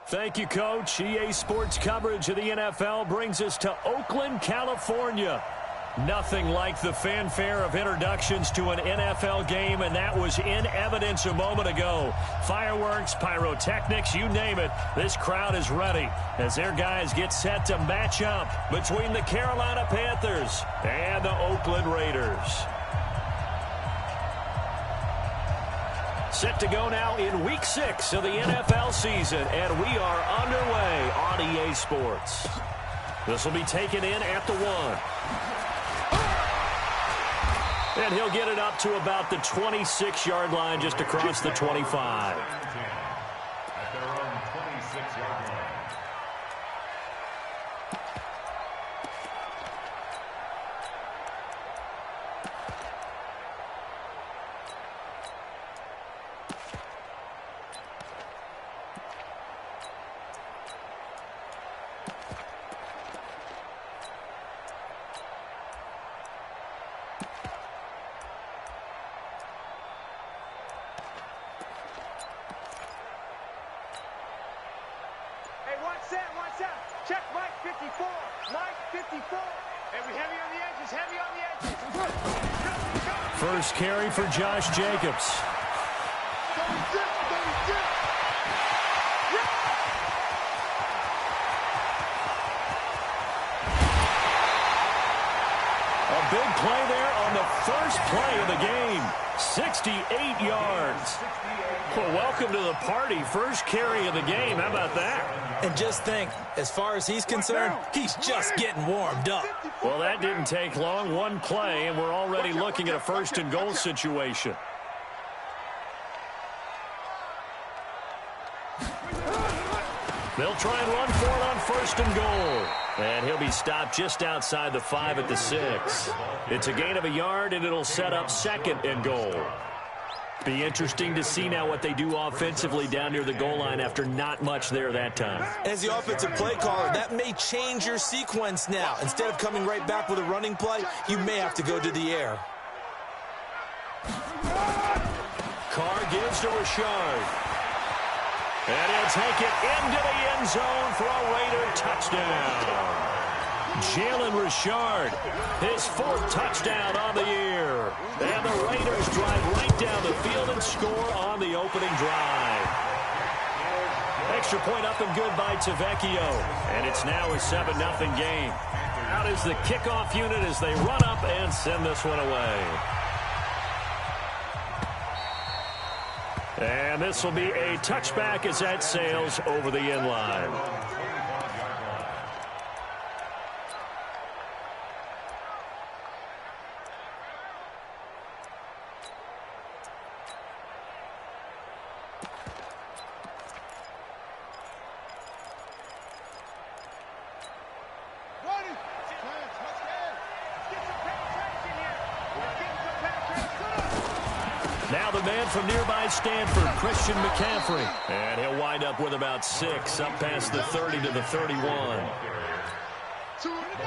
Thank you, Coach. EA Sports coverage of the NFL brings us to Oakland, California. Nothing like the fanfare of introductions to an NFL game, and that was in evidence a moment ago. Fireworks, pyrotechnics, you name it. This crowd is ready as their guys get set to match up between the Carolina Panthers and the Oakland Raiders. Set to go now in Week 6 of the NFL season, and we are underway on EA Sports. This will be taken in at the 1. And he'll get it up to about the 26-yard line, just across the 25. At their own 26-yard line. Check Mike 54. Mike 54. And we heavy on the edges. Heavy on the edges. First carry for Josh Jacobs. A big play there on the first play of the game. 68 yards. Well, welcome to the party. First carry of the game. How about that? And just think, as far as he's concerned, he's just getting warmed up. Well, that didn't take long. One play, and we're already looking at a first-and-goal situation. They'll try and run for it on first and goal. And he'll be stopped just outside the 5 at the 6. It's a gain of a yard, and it'll set up second and goal. Be interesting to see now what they do offensively down near the goal line after not much there that time. As the offensive play caller, that may change your sequence now. Instead of coming right back with a running play, you may have to go to the air. Carr gives to Richard. And he'll take it into the end zone for a Raider touchdown. Jalen Richard, his 4th touchdown on the year. And the Raiders drive right down the field and score on the opening drive. Extra point up and good by Tavecchio. And it's now a 7-0 game. Out is the kickoff unit as they run up and send this one away. And this will be a touchback as that sails over the end line. Now the man from nearby Stanford, Christian McCaffrey. And he'll wind up with about 6, up past the 30 to the 31.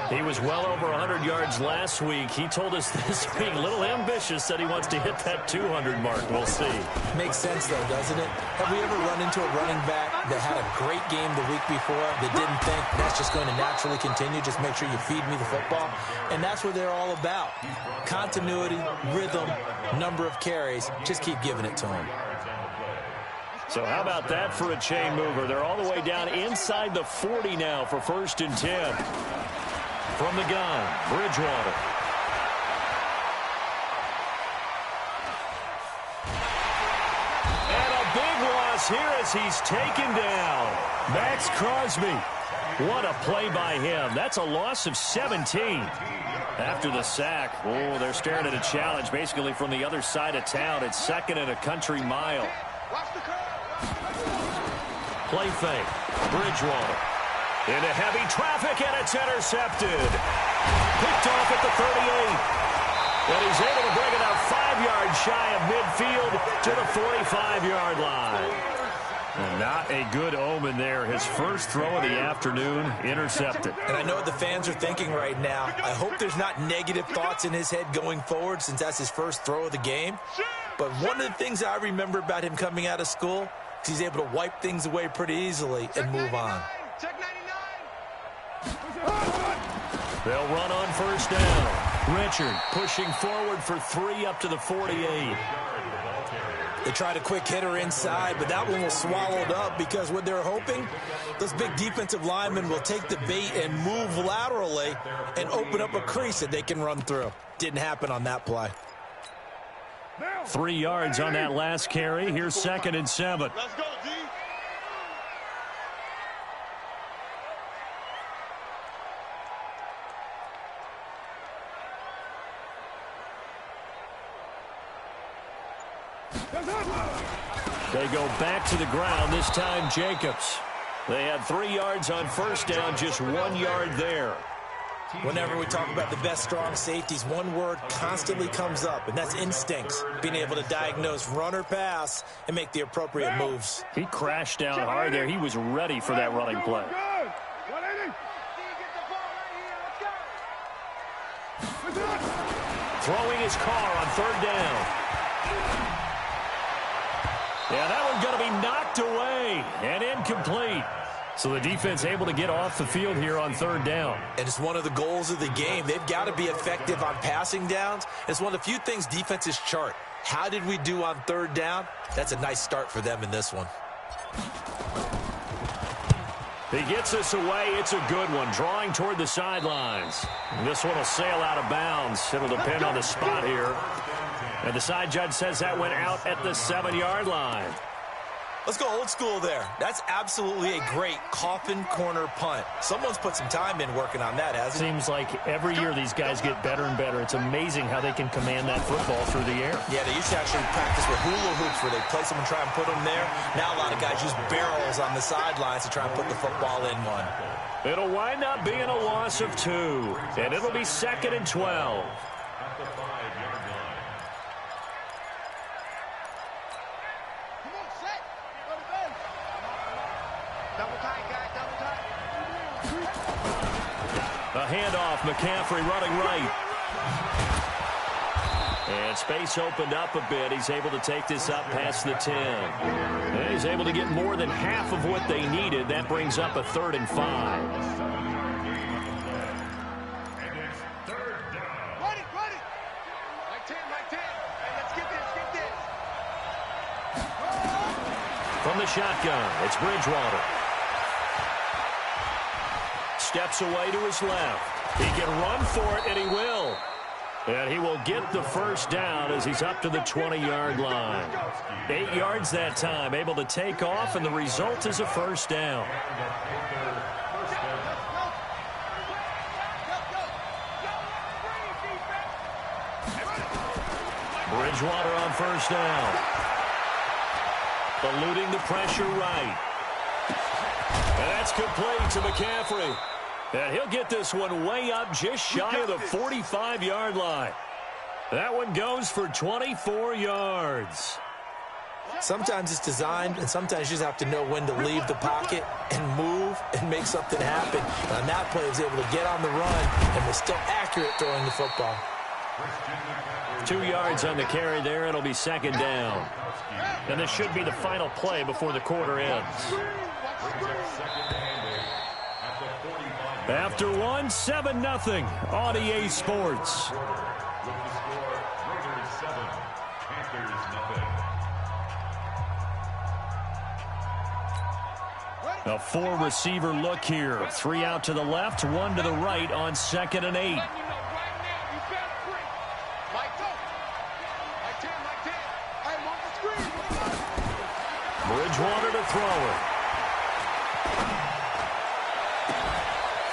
He was well over 100 yards last week. He told us this week, a little ambitious, said he wants to hit that 200 mark. We'll see. Makes sense, though, doesn't it? Have we ever run into a running back that had a great game the week before that didn't think that's just going to naturally continue? Just make sure you feed me the football. And that's what they're all about. Continuity, rhythm, number of carries. Just keep giving it to him. So how about that for a chain mover? They're all the way down inside the 40 now for 1st and 10. From the gun, Bridgewater. And a big loss here as he's taken down. Max Crosby. What a play by him. That's a loss of 17. After the sack, oh, they're staring at a challenge basically from the other side of town. It's 2nd and a country mile. Play fake. Bridgewater. Into heavy traffic, and it's intercepted. Picked off at the 38. And he's able to bring it out 5 yards shy of midfield to the 45-yard line. And not a good omen there. His first throw of the afternoon intercepted. And I know what the fans are thinking right now. I hope there's not negative thoughts in his head going forward since that's his first throw of the game. But one of the things I remember about him coming out of school, He's able to wipe things away pretty easily and move on. Check 99. They'll run on first down. Richard pushing forward for 3 up to the 48. They tried a quick hitter inside, but that one was swallowed up because what they're hoping, those big defensive linemen will take the bait and move laterally and open up a crease that they can run through. Didn't happen on that play. 3 yards on that last carry. Here's 2nd and 7. Let's go, D. They go back to the ground, this time Jacobs. They had 3 yards on first down, just 1 yard there. Whenever we talk about the best strong safeties, one word constantly comes up, and that's instincts. Being able to diagnose run or pass and make the appropriate moves. He crashed down hard there. He was ready for that running play. Throwing his car on 3rd down. Yeah, that one's going to be knocked away and incomplete. So the defense able to get off the field here on 3rd down. And it's one of the goals of the game. They've got to be effective on passing downs. It's one of the few things defenses chart. How did we do on 3rd down? That's a nice start for them in this one. He gets this away. It's a good one. Drawing toward the sidelines. This one will sail out of bounds. It'll depend on the spot here. And the side judge says that went out at the 7-yard line. Let's go old school there. That's absolutely a great coffin corner punt. Someone's put some time in working on that, hasn't it? Seems like every year these guys get better and better. It's amazing how they can command that football through the air. Yeah, they used to actually practice with hula hoops where they place them and try and put them there. Now a lot of guys use barrels on the sidelines to try and put the football in one. It'll wind up being a loss of 2, and it'll be 2nd and 12. A handoff, McCaffrey running right. And space opened up a bit. He's able to take this up past the 10. And he's able to get more than half of what they needed. That brings up a 3rd and 5. Run it. Like 10. Hey, let's get this. From the shotgun, it's Bridgewater. Steps away to his left. He can run for it, and he will. And he will get the first down as he's up to the 20-yard line. 8 yards that time, able to take off, and the result is a first down. Bridgewater on first down. Eluding the pressure right. And that's complete to McCaffrey. And he'll get this one way up just shy of the 45-yard line. That one goes for 24 yards. Sometimes it's designed, and sometimes you just have to know when to leave the pocket and move and make something happen. And on that play, he was able to get on the run and was still accurate throwing the football. 2 yards on the carry there. It'll be 2nd down. And this should be the final play before the quarter ends. After one, 7-0 on EA Sports. A 4-receiver look here. 3 out to the left, 1 to the right on 2nd and 8. Bridgewater to throw it.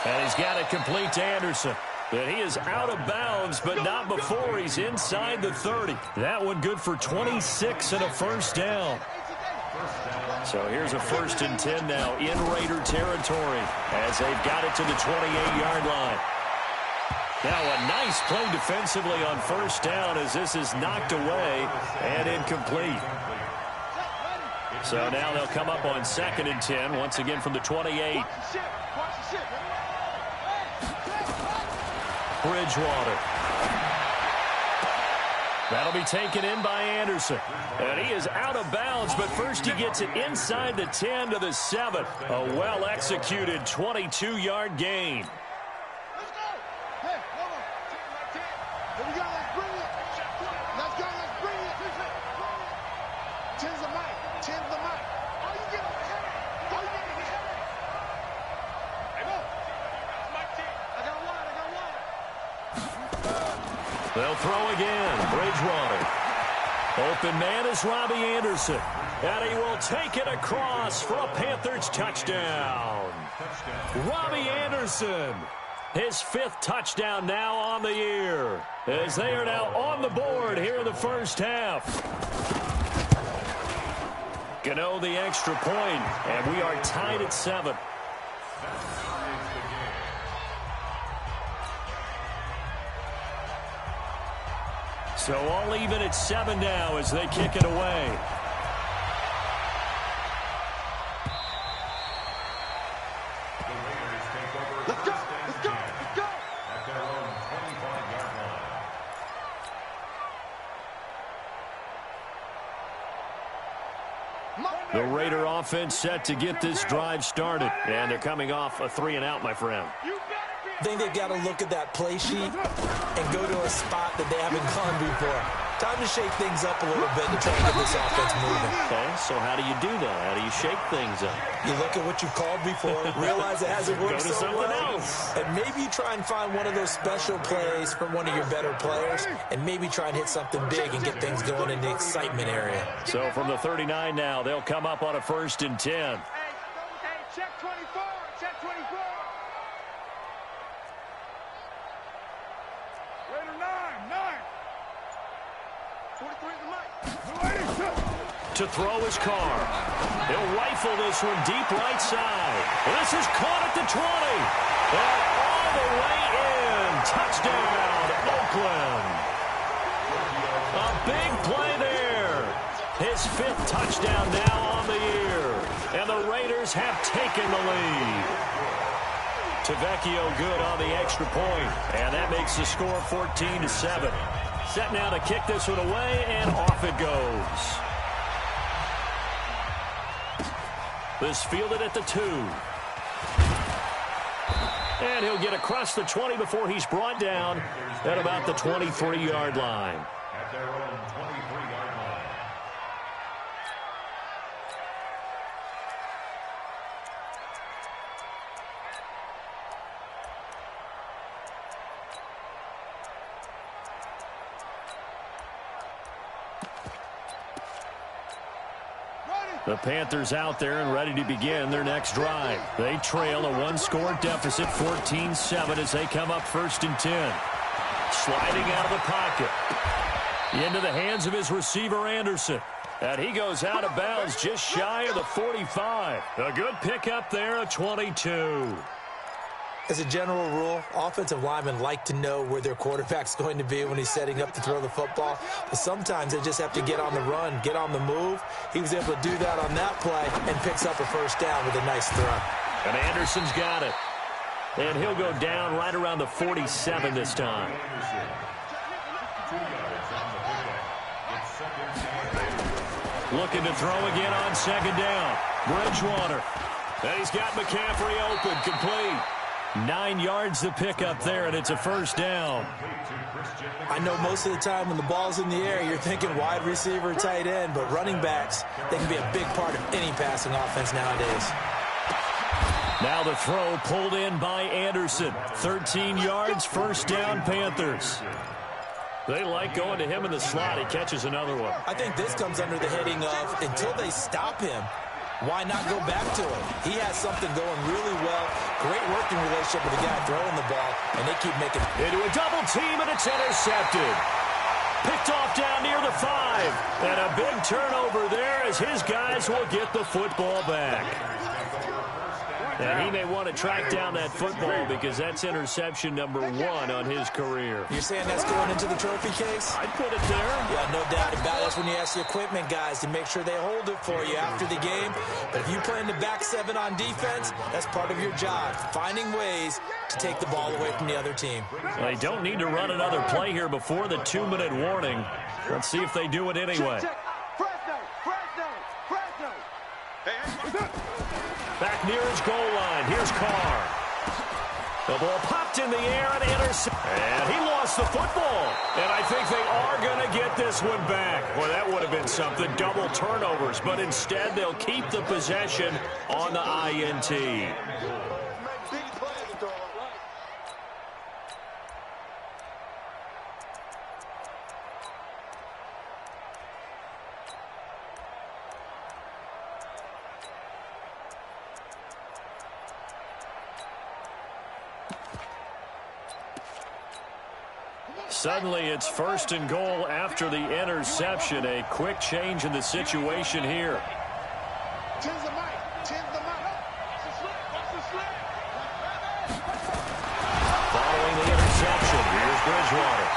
And he's got it complete to Anderson. But he is out of bounds, but not before he's inside the 30. That one good for 26 and a first down. So here's a 1st and 10 now in Raider territory as they've got it to the 28-yard line. Now a nice play defensively on first down as this is knocked away and incomplete. So now they'll come up on 2nd and 10 once again from the 28. Bridgewater. That'll be taken in by Anderson. And he is out of bounds, but first he gets it inside the 10 to the 7. A well-executed 22-yard gain. Let's go. Hey, come on. Here we go. Let's bring it. Let's go. Let's bring it. 10's the mic. 10's the mic. Oh, you get a headache. Oh, you get a headache. Hey, go. That's my 10. I got one. They'll throw again. Bridgewater. Open man is Robbie Anderson. And he will take it across for a Panthers touchdown. Robbie Anderson. His 5th touchdown now on the year. As they are now on the board here in the first half. Gano the extra point, and we are tied at 7. So all even at 7 now as they kick it away. Let's go. Let's go. Let's go. At their own 25-yard line. The Raider offense set to get this drive started. And they're coming off a 3-and-out, my friend. I think they've got to look at that play sheet and go to a spot that they haven't gone before. Time to shake things up a little bit to try to get this offense moving. Okay, so how do you do that? How do you shake things up? You look at what you've called before, realize it hasn't worked Go to so something well, else. and maybe try and find one of those special plays from one of your better players, and maybe try and hit something big and get things going in the excitement area. So from the 39 now, they'll come up on a 1st and 10. Hey, check 24. Check 24. Raider 9. 43 the mic. To throw his car. He'll rifle this one deep right side. This is caught at the 20. And all the way in. Touchdown, Oakland. A big play there. His 5th touchdown now on the year. And the Raiders have taken the lead. Tavecchio good on the extra point. And that makes the score 14-7. Set now to kick this one away, and off it goes. This fielded at the 2. And he'll get across the 20 before he's brought down at about the 23-yard line. At their own 23-yard line. The Panthers out there and ready to begin their next drive. They trail a 1-score deficit, 14-7, as they come up 1st and 10. Sliding out of the pocket. Into the hands of his receiver, Anderson. And he goes out of bounds just shy of the 45. A good pickup there, a 22. As a general rule, offensive linemen like to know where their quarterback's going to be when he's setting up to throw the football. But sometimes they just have to get on the run, get on the move. He was able to do that on that play and picks up a 1st down with a nice throw. And Anderson's got it. And he'll go down right around the 47 this time. Looking to throw again on 2nd down. Bridgewater. And he's got McCaffrey open, complete. 9 yards to pick up there, and it's a 1st down. I know most of the time when the ball's in the air, you're thinking wide receiver, tight end, but running backs, they can be a big part of any passing offense nowadays. Now the throw pulled in by Anderson. 13 yards, 1st down, Panthers. They like going to him in the slot. He catches another one. I think this comes under the heading of, until they stop him, why not go back to him? He has something going really well. Great working relationship with the guy throwing the ball, and they keep making into a double team, and it's intercepted. Picked off down near the 5. And a big turnover there as his guys will get the football back. And he may want to track down that football because that's interception number 1 on his career. You're saying that's going into the trophy case? I'd put it there. Yeah, no doubt about it. That's when you ask the equipment guys to make sure they hold it for you after the game. But if you play in the back 7 on defense, that's part of your job, finding ways to take the ball away from the other team. They don't need to run another play here before the 2-minute warning. Let's see if they do it anyway. Back near his goal line. Here's Carr. The ball popped in the air and intercepted. And he lost the football. And I think they are going to get this one back. Well, that would have been something. Double turnovers. But instead, they'll keep the possession on the INT. Suddenly, it's 1st and goal after the interception. A quick change in the situation here. Following the interception, here's Bridgewater.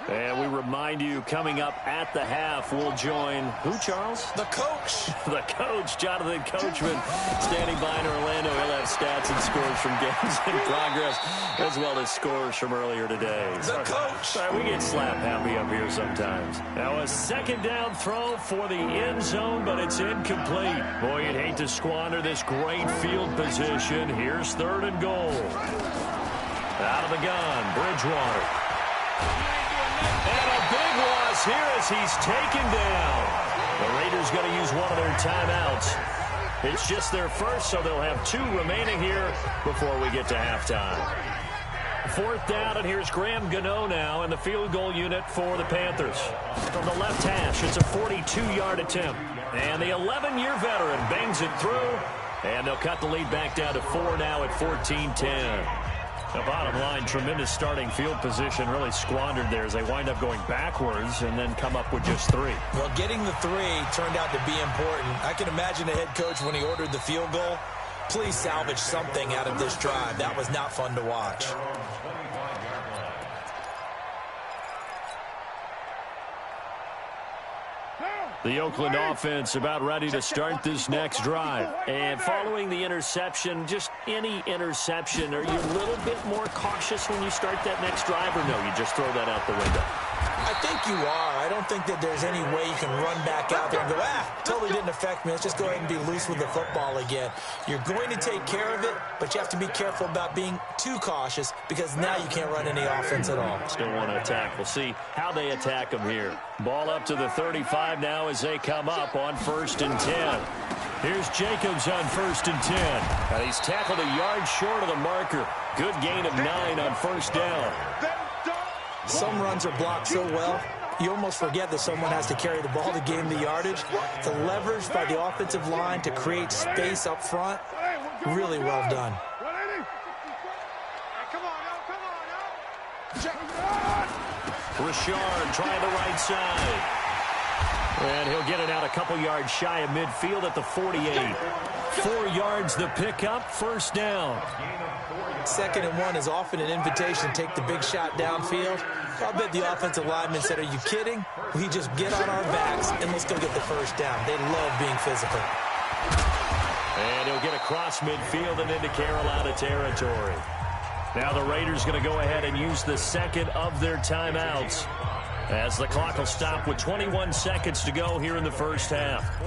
And we remind you, coming up at the half, we'll join who, Charles? The coach. The coach, Jonathan Coachman, standing by in Orlando. He'll have stats and scores from games in progress, as well as scores from earlier today. The coach. Sorry, we get slap happy up here sometimes. Now a 2nd down throw for the end zone, but it's incomplete. Boy, you'd hate to squander this great field position. Here's 3rd and goal. Out of the gun, Bridgewater. And a big loss here as he's taken down. The Raiders going to use one of their timeouts. It's just their first, so they'll have 2 remaining here before we get to halftime. 4th down, and here's Graham Gano now in the field goal unit for the Panthers. From the left hash, it's a 42-yard attempt. And the 11-year veteran bangs it through, and they'll cut the lead back down to 4 now at 14-10. The bottom line, tremendous starting field position, really squandered there as they wind up going backwards and then come up with just 3. Well, getting the 3 turned out to be important. I can imagine the head coach when he ordered the field goal. Please salvage something out of this drive. That was not fun to watch. The Oakland offense about ready to start this next drive. And following the interception, just any interception, are you a little bit more cautious when you start that next drive, or no, you just throw that out the window? I think you are. I don't think that there's any way you can run back out there and go, totally didn't affect me. Let's just go ahead and be loose with the football again. You're going to take care of it, but you have to be careful about being too cautious because now you can't run any offense at all. Still want to attack. We'll see how they attack them here. Ball up to the 35 now as they come up on 1st and 10. Here's Jacobs on 1st and 10. And he's tackled a yard short of the marker. Good gain of 9 on 1st down. Some runs are blocked so well, you almost forget that someone has to carry the ball to gain the yardage. The leverage by the offensive line to create space up front, really well done. Richard trying the right side. And he'll get it out a couple yards shy of midfield at the 48. 4 yards the pickup, 1st down. 2nd and 1 is often an invitation to take the big shot downfield. I'll bet the offensive lineman said, are you kidding? We just get on our backs and let's go get the 1st down. They love being physical. And he'll get across midfield and into Carolina territory. Now the Raiders going to go ahead and use the 2nd of their timeouts as the clock will stop with 21 seconds to go here in the 1st half.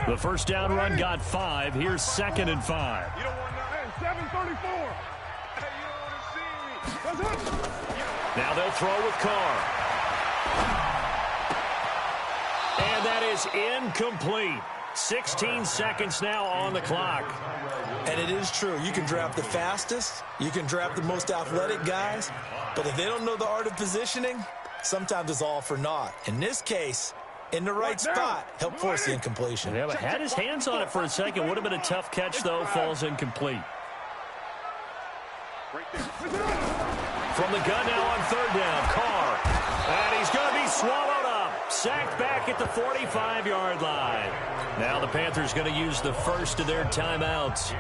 The 1st down run got 5. Here's 2nd and 5. You don't want to, 734. Hey, you don't want to see me. Now they'll throw with Carr. And that is incomplete. 16 seconds now on the clock. And it is true. You can draft the fastest. You can draft the most athletic guys. But if they don't know the art of positioning, sometimes it's all for naught. In this case, in the right spot. Help force the incompletion. Yeah, but had his hands on it for a second. Would have been a tough catch, though. Falls incomplete. From the gun now on third down, Carr. And he's going to be swallowed up. Sacked back at the 45-yard line. Now the Panthers going to use the first of their timeouts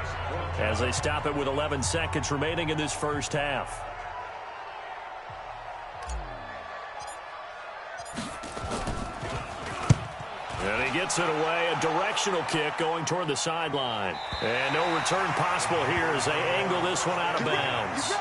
as they stop it with 11 seconds remaining in this first half. And he gets it away, a directional kick going toward the sideline. And no return possible here as they angle this one out of bounds.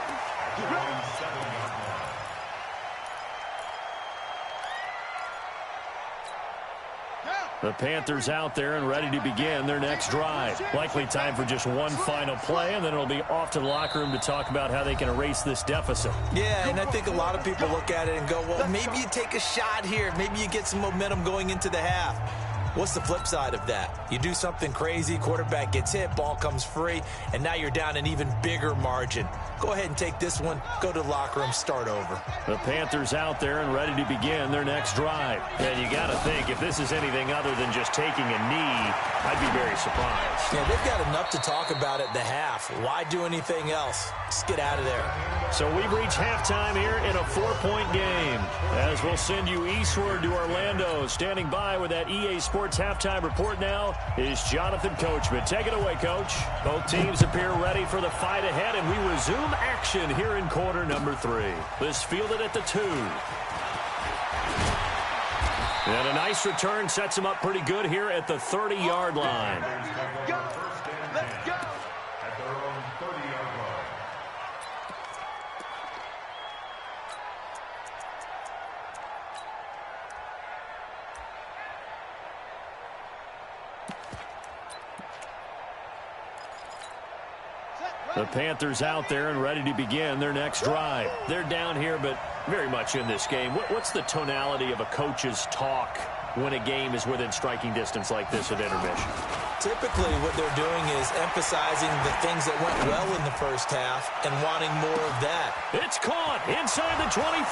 The Panthers out there and ready to begin their next drive. Likely time for just one final play, and then it'll be off to the locker room to talk about how they can erase this deficit. Yeah, and I think a lot of people look at it and go, well, maybe you take a shot here. Maybe you get some momentum going into the half. What's the flip side of that? You do something crazy, quarterback gets hit, ball comes free, and now you're down an even bigger margin. Go ahead and take this one, go to the locker room, start over. The Panthers out there and ready to begin their next drive. And you got to think, if this is anything other than just taking a knee, I'd be very surprised. Yeah, they've got enough to talk about at the half. Why do anything else? Just get out of there. So we've reached halftime here in a 4-point game. As we'll send you eastward to Orlando. Standing by with that EA Sports halftime report now is Jonathan Coachman. Take it away, Coach. Both teams appear ready for the fight ahead, and we resume action here in quarter number 3. This fielded at the 2. And a nice return sets him up pretty good here at the 30-yard line. Let's go. Let's go. At their own 30-yard line. The Panthers out there and ready to begin their next drive. They're down here, but very much in this game. What's the tonality of a coach's talk when a game is within striking distance like this at intermission? Typically, what they're doing is emphasizing the things that went well in the first half and wanting more of that. It's caught inside the 25.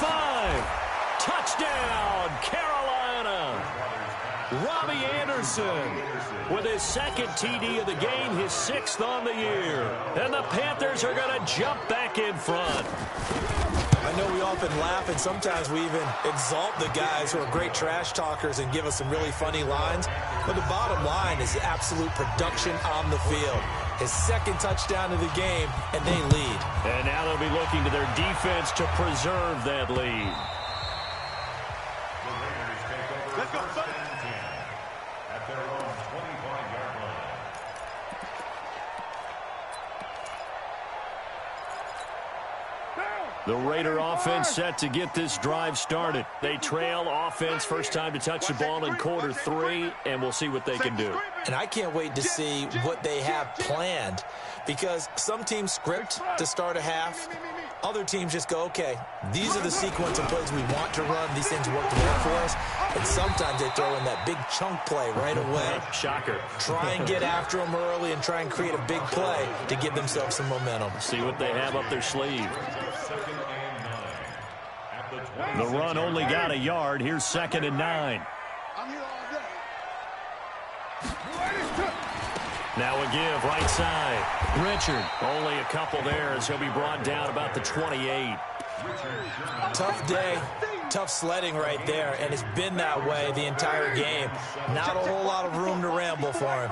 Touchdown, Carolina. Robbie Anderson with his second TD of the game, his 6th on the year. And the Panthers are going to jump back in front. I know we often laugh, and sometimes we even exalt the guys who are great trash talkers and give us some really funny lines. But the bottom line is absolute production on the field. His 2nd touchdown of the game, and they lead. And now they'll be looking to their defense to preserve that lead. Let's go, son. At their own 25-yard line. The Raider offense set to get this drive started. They trail offense, first time to touch the ball in quarter 3, and we'll see what they can do. And I can't wait to see what they have planned, because some teams script to start a half. Other teams just go, okay, these are the sequence of plays we want to run. These things work well for us. And sometimes they throw in that big chunk play right away. Shocker. Try and get after them early and try and create a big play to give themselves some momentum. See what they have up their sleeve. The run only got a yard. Here's 2nd and 9. I'm here all day. Now a give right side. Richard, only a couple there as he'll be brought down about the 28. Tough day, tough sledding right there, and it's been that way the entire game. Not a whole lot of room to ramble for him.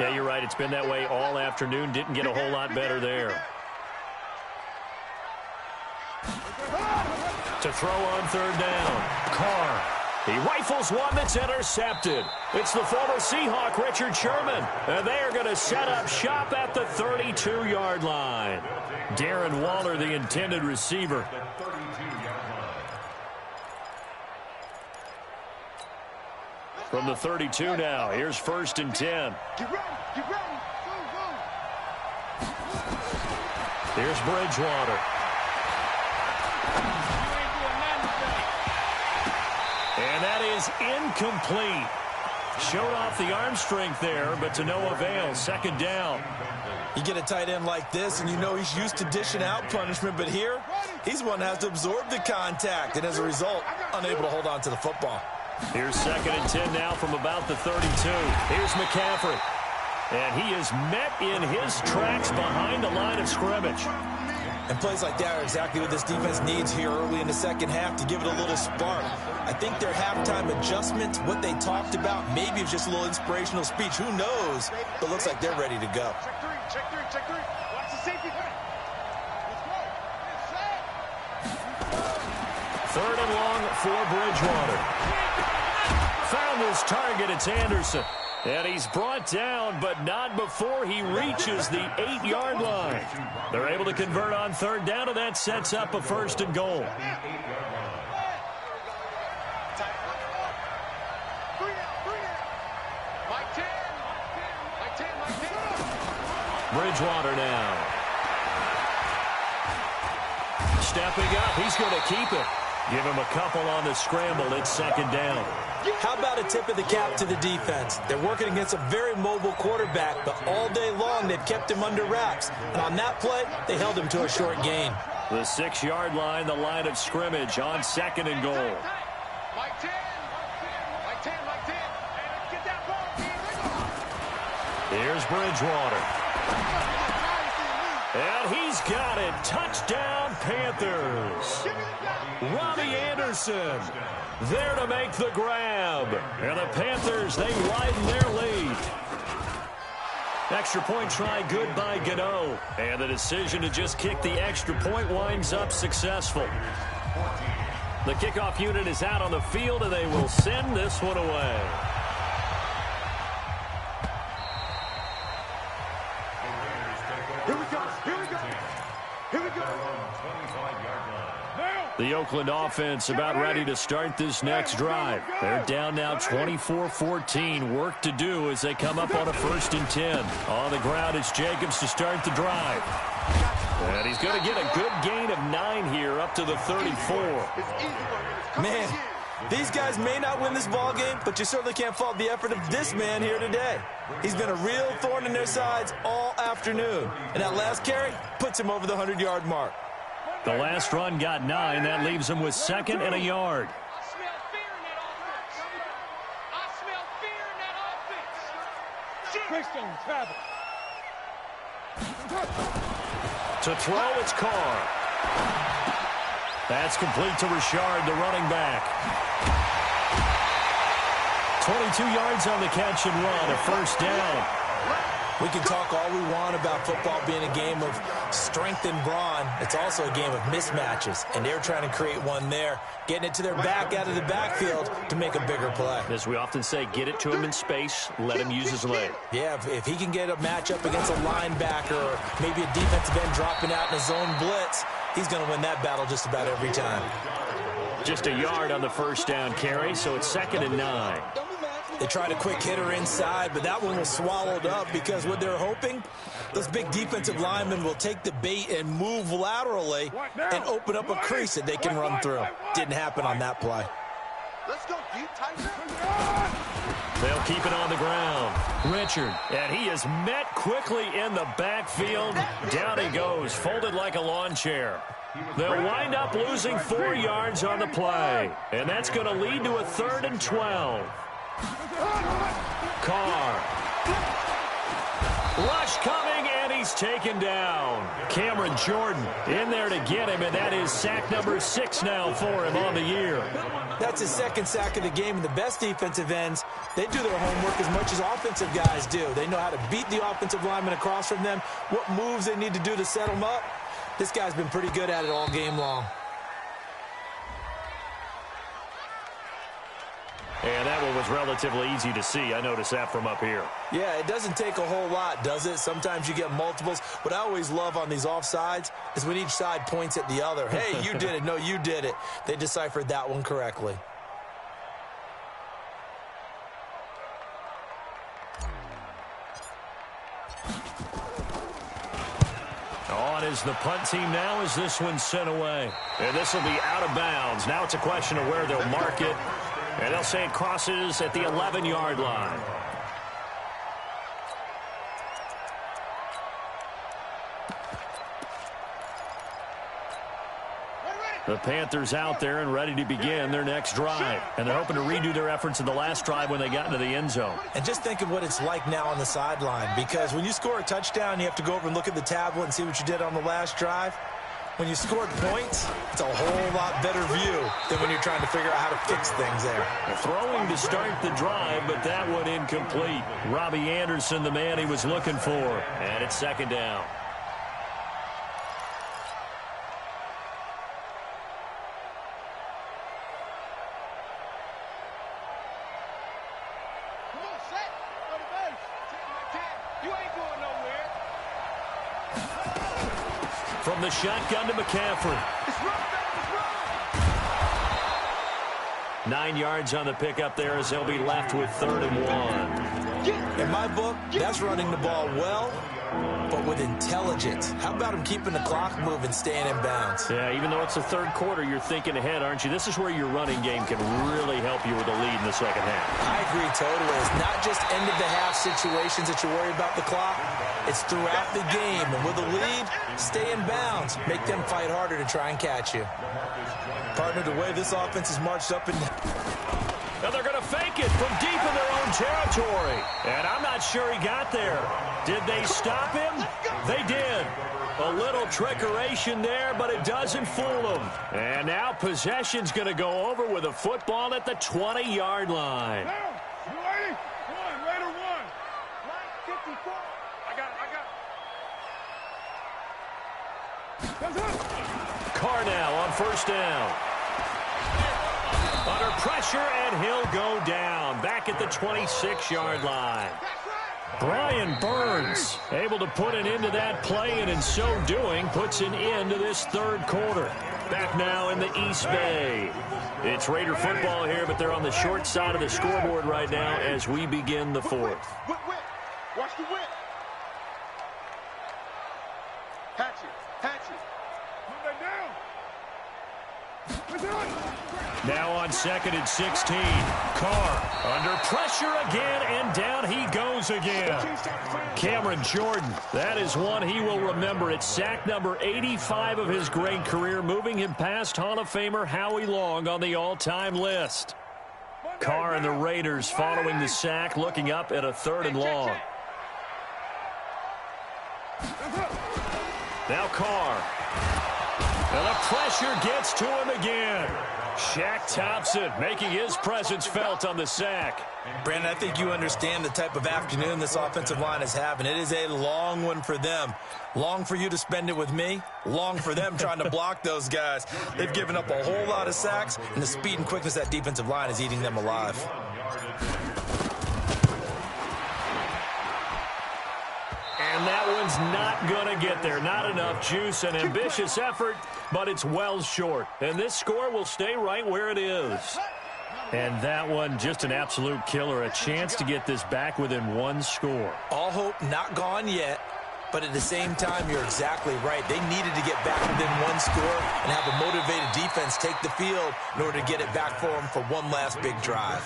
Yeah, you're right. It's been that way all afternoon. Didn't get a whole lot better there. To throw on 3rd down. Carr. He rifles one that's intercepted. It's the former Seahawk, Richard Sherman. And they are going to set up shop at the 32-yard line. Darren Waller, the intended receiver. From the 32 now, here's 1st and 10. Get ready. Get ready. Go, go. Here's Bridgewater. And that is incomplete. Showed off the arm strength there, but to no avail. 2nd down. You get a tight end like this, and you know he's used to dishing out punishment, but here, he's one that has to absorb the contact, and as a result, unable to hold on to the football. Here's 2nd and 10 now from about the 32. Here's McCaffrey. And he is met in his tracks behind the line of scrimmage. And plays like that are exactly what this defense needs here early in the second half to give it a little spark. I think their halftime adjustment, what they talked about, maybe it's just a little inspirational speech. Who knows? But looks like they're ready to go. Check three, check three, check three. Watch the safety. Let's go. Third and long for Bridgewater. Found his target. It's Anderson. And he's brought down, but not before he reaches the 8-yard line. They're able to convert on third down, and that sets up a 1st and goal. Bridgewater now. Stepping up, he's going to keep it. Give him a couple on the scramble. It's 2nd down. How about a tip of the cap to the defense? They're working against a very mobile quarterback, but all day long they've kept him under wraps. And on that play, they held him to a short gain. The 6-yard line, the line of scrimmage on 2nd and goal. Mike 10. Mike 10, Mike 10. Get that ball. Here's Bridgewater. And he's got it. Touchdown, Panthers. Robbie Anderson there to make the grab. And the Panthers, they widen their lead. Extra point try good by Gano. And the decision to just kick the extra point winds up successful. The kickoff unit is out on the field, and they will send this one away. Here we go. Here we go. Here we go. The Oakland offense about ready to start this next drive. They're down now 24-14. Work to do as they come up on a 1st and 10. On the ground, it's Jacobs to start the drive. And he's going to get a good gain of 9 here up to the 34. Man, these guys may not win this ball game, but you certainly can't fault the effort of this man here today. He's been a real thorn in their sides all afternoon. And that last carry puts him over the 100-yard mark. The last run got 9. That leaves him with 2nd and a yard. I smell fear in that offense. I smell fear in that offense. Christian travel. To throw, it's Carr. That's complete to Richard, the running back. 22 yards on the catch and run, a 1st down. We can talk all we want about football being a game of strength and brawn. It's also a game of mismatches, and they're trying to create one there, getting it to their back out of the backfield to make a bigger play. As we often say, get it to him in space, let him use his leg. Yeah, if he can get a matchup against a linebacker or maybe a defensive end dropping out in a zone blitz, he's going to win that battle just about every time. Just a yard on the 1st down carry, so it's 2nd and 9. They tried a quick hitter inside, but that one was swallowed up because what they're hoping, those big defensive linemen will take the bait and move laterally and open up a crease that they can run through. Didn't happen on that play. Let's go deep, Tyson. They'll keep it on the ground. Richard, and he is met quickly in the backfield. Down he goes, folded like a lawn chair. They'll wind up losing 4 yards on the play, and that's going to lead to a 3rd and 12. Carr. Rush coming, and he's taken down. Cameron Jordan in there to get him, and that is sack number 6 now for him on the year. That's his 2nd sack of the game, and the best defensive ends, they do their homework as much as offensive guys do. They know how to beat the offensive lineman across from them, what moves they need to do to set them up. This guy's been pretty good at it all game long. And that one was relatively easy to see. I noticed that from up here. Yeah, it doesn't take a whole lot, does it? Sometimes you get multiples. What I always love on these offsides is when each side points at the other. Hey, you did it. No, you did it. They deciphered that one correctly. On is the punt team now as this one's sent away. And this will be out of bounds. Now it's a question of where they'll mark it. And they'll say it crosses at the 11-yard line. The Panthers out there and ready to begin their next drive. And they're hoping to redo their efforts in the last drive when they got into the end zone. And just think of what it's like now on the sideline, because when you score a touchdown, you have to go over and look at the tablet and see what you did on the last drive. When you scored points, it's a whole lot better view than when you're trying to figure out how to fix things there. Throwing to start the drive, but that one incomplete. Robbie Anderson, the man he was looking for. And it's second down. From the shotgun to McCaffrey. 9 yards on the pickup there as they'll be left with 3rd and 1. In my book, that's running the ball well, but with intelligence. How about him keeping the clock moving, staying in bounds? Yeah, even though it's the third quarter, you're thinking ahead, aren't you? This is where your running game can really help you with a lead in the second half. I agree totally. It's not just end-of-the-half situations that you worry about the clock. It's throughout the game. And with a lead, stay in bounds. Make them fight harder to try and catch you. Partner, the way this offense is marched up and... Now they're going to fake it from deep in their own territory. And I'm not sure he got there. Did they stop him? They did. A little trickeration there, but it doesn't fool them. And now possession's going to go over with a football at the 20-yard line. Raider one. Line 54. I got it. Carr now on first down. Under pressure, and he'll go down. Back at the 26-yard line. Brian Burns able to put an end to that play, and in so doing, puts an end to this third quarter. Back now in the East Bay. It's Raider football here, but they're on the short side of the scoreboard right now as we begin the fourth. Watch the whip. Patch it. Move that down. Now on 2nd and 16. Carr under pressure again, and down he goes again. Cameron Jordan, that is one he will remember. It's sack number 85 of his great career, moving him past Hall of Famer Howie Long on the all-time list. Carr and the Raiders following the sack, looking up at a 3rd and long. Now Carr. And the pressure gets to him again. Shaq Thompson making his presence felt on the sack. Brandon, I think you understand the type of afternoon this offensive line is having. It is a long one for them. Long for you to spend it with me. Long for them trying to block those guys. They've given up a whole lot of sacks, and the speed and quickness of that defensive line is eating them alive. And that one's not going to get there. Not enough juice, an ambitious effort, but it's well short. And this score will stay right where it is. And that one, just an absolute killer. A chance to get this back within one score. All hope not gone yet, but at the same time, you're exactly right. They needed to get back within one score and have a motivated defense take the field in order to get it back for them for one last big drive.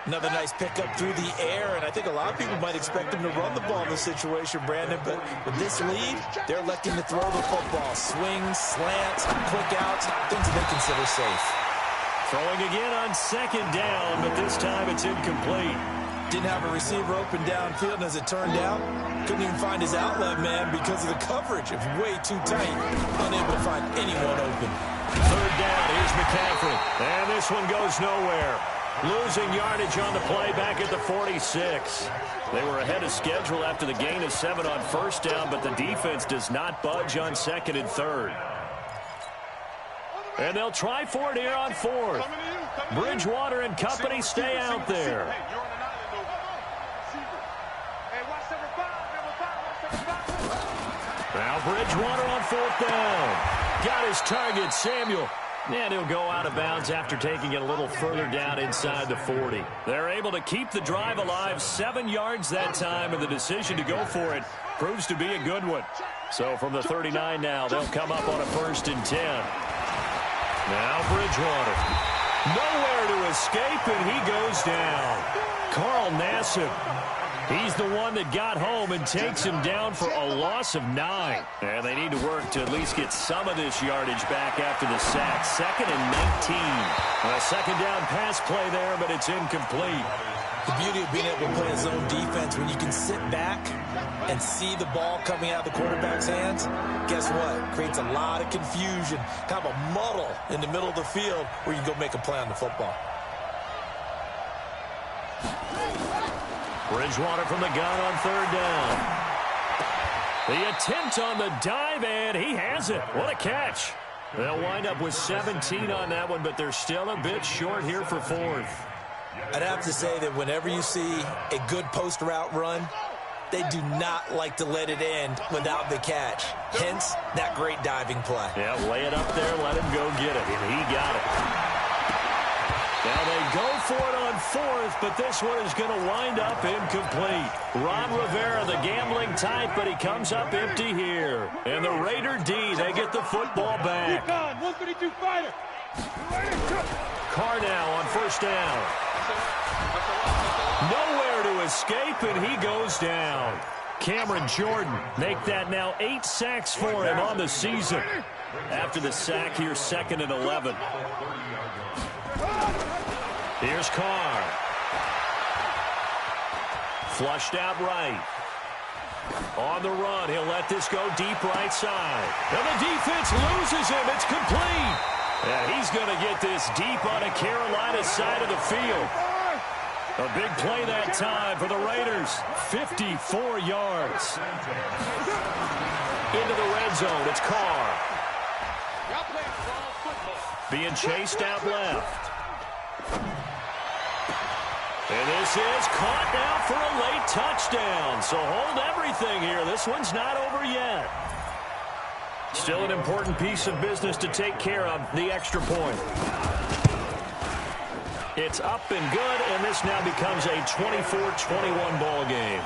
Another nice pickup through the air, and I think a lot of people might expect them to run the ball in this situation, Brandon, but with this lead, they're electing to throw the football. Swings, slants, quick outs, things that they consider safe. Throwing again on 2nd down, but this time it's incomplete. Didn't have a receiver open downfield, and as it turned out, couldn't even find his outlet man because of the coverage. It was way too tight, unable to find anyone open. 3rd down, here's McCaffrey, and this one goes nowhere. Losing yardage on the play back at the 46. They were ahead of schedule after the gain of 7 on first down, but the defense does not budge on 2nd and 3rd. And they'll try for it here on 4th. Bridgewater and company stay out there. Now Bridgewater on 4th down. Got his target, Samuel. And he'll go out of bounds after taking it a little further down inside the 40. They're able to keep the drive alive, 7 yards that time, and the decision to go for it proves to be a good one. So from the 39 now, they'll come up on a 1st and 10. Now Bridgewater. Nowhere to escape, and he goes down. Carl Nassib He's the one that got home and takes him down for a loss of 9. And they need to work to at least get some of this yardage back after the sack. 2nd and 19. A second down pass play there, but it's incomplete. The beauty of being able to play a zone defense, when you can sit back and see the ball coming out of the quarterback's hands, guess what? Creates a lot of confusion, kind of a muddle in the middle of the field where you can go make a play on the football. Bridgewater from the gun on 3rd down. The attempt on the dive, and he has it. What a catch. They'll wind up with 17 on that one, but they're still a bit short here for 4th. I'd have to say that whenever you see a good post route run, they do not like to let it end without the catch. Hence, that great diving play. Yeah, lay it up there, let him go get it, and he got it. Now they go for it on 4th, but this one is going to wind up incomplete. Ron Rivera, the gambling type, but he comes up empty here. And the Raider D, they get the football back. 132 fighter. Carr now on 1st down. Nowhere to escape, and he goes down. Cameron Jordan make that now 8 sacks for him on the season. After the sack here, 2nd and 11. Here's Carr. Flushed out right. On the run, he'll let this go deep right side. And the defense loses him. It's complete. And he's going to get this deep on a Carolina side of the field. A big play that time for the Raiders. 54 yards. Into the red zone. It's Carr. Being chased out left. And this is caught now for a late touchdown. So hold everything here. This one's not over yet. Still an important piece of business to take care of, the extra point. It's up and good, and this now becomes a 24-21 ball game.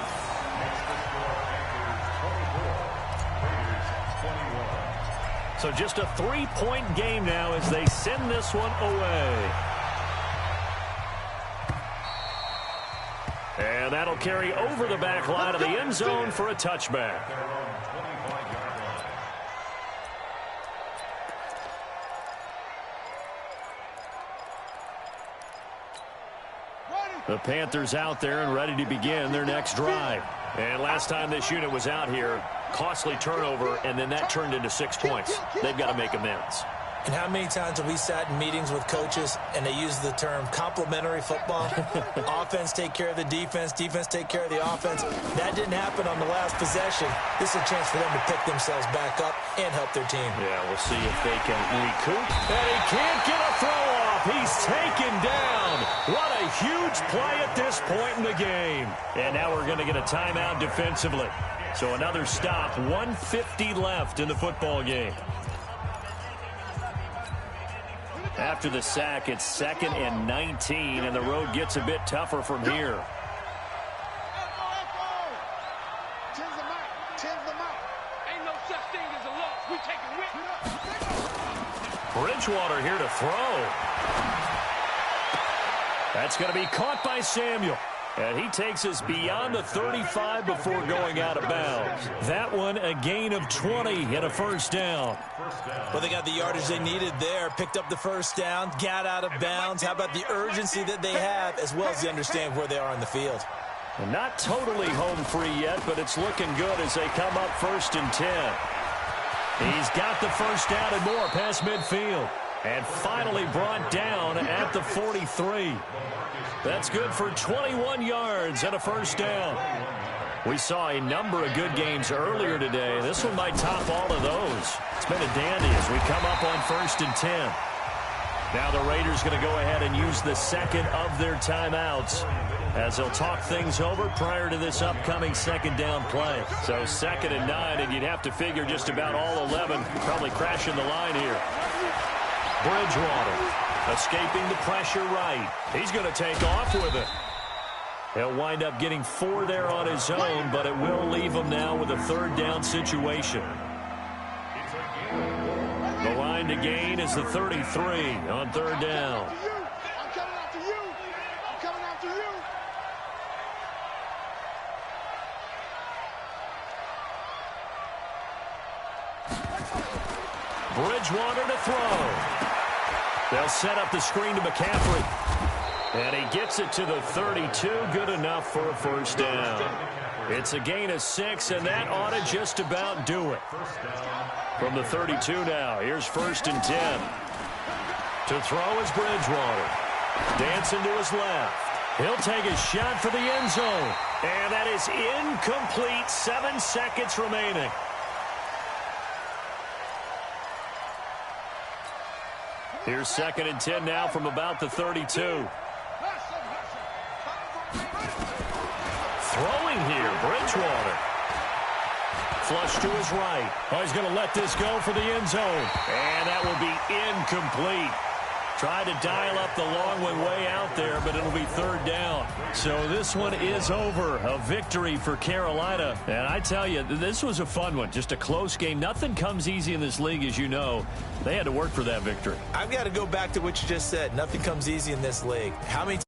So just a 3-point game now as they send this one away. And that'll carry over the back line of the end zone for a touchback. The Panthers out there and ready to begin their next drive. And last time this unit was out here, costly turnover, and then that turned into 6 points. They've got to make amends. And how many times have we sat in meetings with coaches and they use the term complementary football? Offense take care of the defense, defense take care of the offense. That didn't happen on the last possession. This is a chance for them to pick themselves back up and help their team. Yeah, we'll see if they can recoup. And he can't get a throw off. He's taken down. What a huge play at this point in the game. And now we're going to get a timeout defensively. So another stop, 1:50 left in the football game. After the sack, it's 2nd and 19, and the road gets a bit tougher from here. Bridgewater here to throw. That's going to be caught by Samuel. And he takes us beyond the 35 before going out of bounds. That one, a gain of 20 and a 1st down. Well, they got the yardage they needed there, picked up the 1st down, got out of bounds. How about the urgency that they have, as well as they understand where they are on the field? And not totally home free yet, but it's looking good as they come up 1st and 10. He's got the 1st down and more past midfield. And finally brought down at the 43. That's good for 21 yards and a 1st down. We saw a number of good games earlier today. This one might top all of those. It's been a dandy as we come up on 1st and 10. Now the Raiders going to go ahead and use the second of their timeouts as they'll talk things over prior to this upcoming 2nd down play. So 2nd and 9, and you'd have to figure just about all 11 probably crashing the line here. Bridgewater escaping the pressure right. He's going to take off with it. He'll wind up getting 4 there on his own, but it will leave him now with a 3rd down situation. The line to gain is the 33 on 3rd down. I'm coming after you. I'm coming after you. Bridgewater to throw. They'll set up the screen to McCaffrey. And he gets it to the 32. Good enough for a first down. It's a gain of 6, and that ought to just about do it. From the 32 now, here's 1st and 10. To throw is Bridgewater. Dancing to his left. He'll take a shot for the end zone. And that is incomplete. 7 seconds remaining. Here's 2nd and 10 now from about the 32. Throwing here, Bridgewater. Flush to his right. Oh, he's going to let this go for the end zone. And that will be incomplete. Tried to dial up the long one way out there, but it'll be 3rd down. So this one is over. A victory for Carolina. And I tell you, this was a fun one. Just a close game. Nothing comes easy in this league, as you know. They had to work for that victory. I've got to go back to what you just said. Nothing comes easy in this league. How many